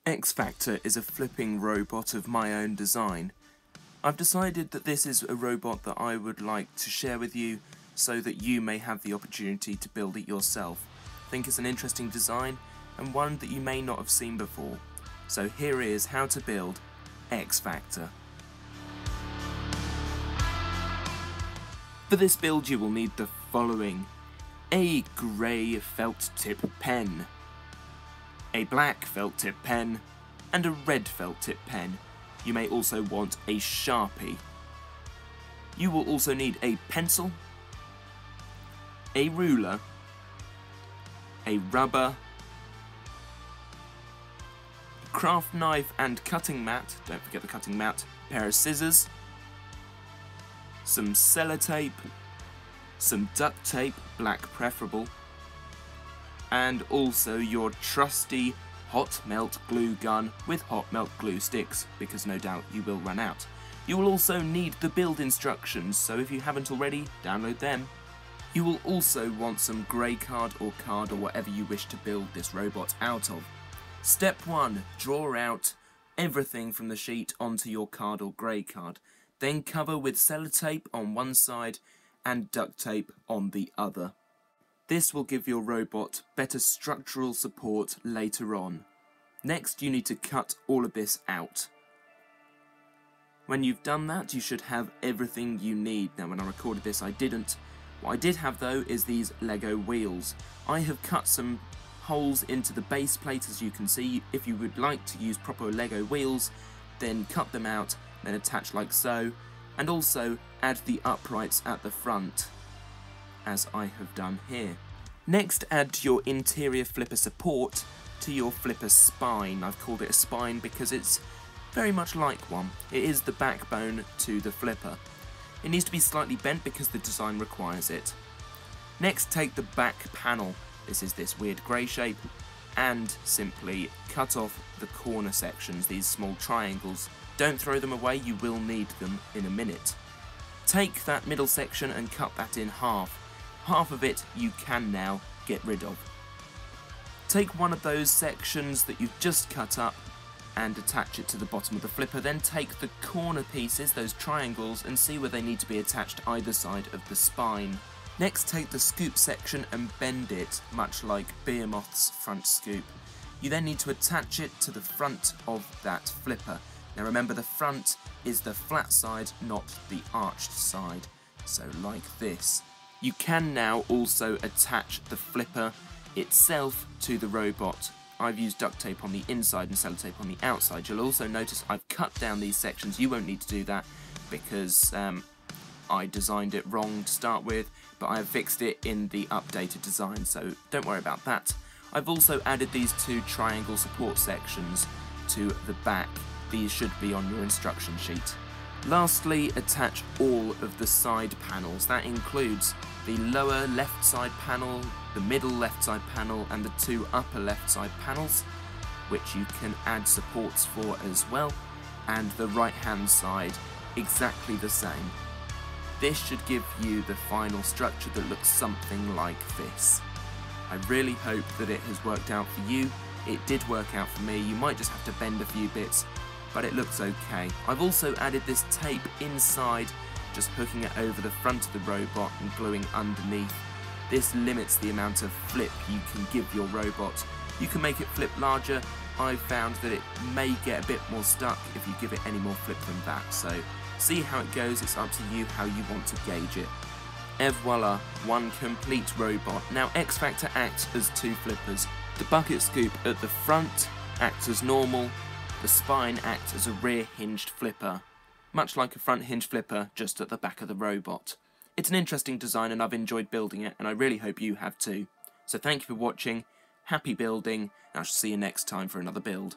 X Factor is a flipping robot of my own design. I've decided that this is a robot that I would like to share with you so that you may have the opportunity to build it yourself. I think it's an interesting design and one that you may not have seen before. So here is how to build X Factor. For this build you will need the following: a grey felt tip pen, a black felt tip pen, and a red felt tip pen. You may also want a Sharpie. You will also need a pencil, a ruler, a rubber, a craft knife and cutting mat, don't forget the cutting mat, a pair of scissors, some sellotape, some duct tape, black preferable, and also your trusty hot melt glue gun with hot melt glue sticks, because no doubt you will run out. You will also need the build instructions, so if you haven't already, download them. You will also want some grey card or whatever you wish to build this robot out of. Step 1. Draw out everything from the sheet onto your card or grey card. Then cover with sellotape on one side and duct tape on the other. This will give your robot better structural support later on. Next, you need to cut all of this out. When you've done that, you should have everything you need. Now, when I recorded this, I didn't. What I did have, though, is these Lego wheels. I have cut some holes into the base plate, as you can see. If you would like to use proper Lego wheels, then cut them out, then attach like so, and also add the uprights at the front, as I have done here. Next, add your interior flipper support to your flipper spine. I've called it a spine because it's very much like one. It is the backbone to the flipper. It needs to be slightly bent because the design requires it. Next, take the back panel, this is this weird grey shape, and simply cut off the corner sections, these small triangles. Don't throw them away, you will need them in a minute. Take that middle section and cut that in half. Half of it you can now get rid of. Take one of those sections that you've just cut up and attach it to the bottom of the flipper. Then take the corner pieces, those triangles, and see where they need to be attached either side of the spine. Next, take the scoop section and bend it, much like Behemoth's front scoop. You then need to attach it to the front of that flipper. Now remember, the front is the flat side, not the arched side, so like this. You can now also attach the flipper itself to the robot. I've used duct tape on the inside and sellotape on the outside. You'll also notice I've cut down these sections. You won't need to do that because I designed it wrong to start with, but I have fixed it in the updated design, so don't worry about that. I've also added these two triangle support sections to the back. These should be on your instruction sheet. Lastly, attach all of the side panels. That includes the lower left side panel, the middle left side panel, and the two upper left side panels, which you can add supports for as well, and the right hand side exactly the same. This should give you the final structure that looks something like this. I really hope that it has worked out for you. It did work out for me. You might just have to bend a few bits, but it looks okay. I've also added this tape inside, just hooking it over the front of the robot and gluing underneath. This limits the amount of flip you can give your robot. You can make it flip larger. I've found that it may get a bit more stuck if you give it any more flip than that, so see how it goes. It's up to you how you want to gauge it. Et voila, one complete robot. Now X Factor acts as two flippers. The bucket scoop at the front acts as normal. The spine acts as a rear hinged flipper, much like a front hinge flipper, just at the back of the robot. It's an interesting design and I've enjoyed building it, and I really hope you have too. So thank you for watching, happy building, and I shall see you next time for another build.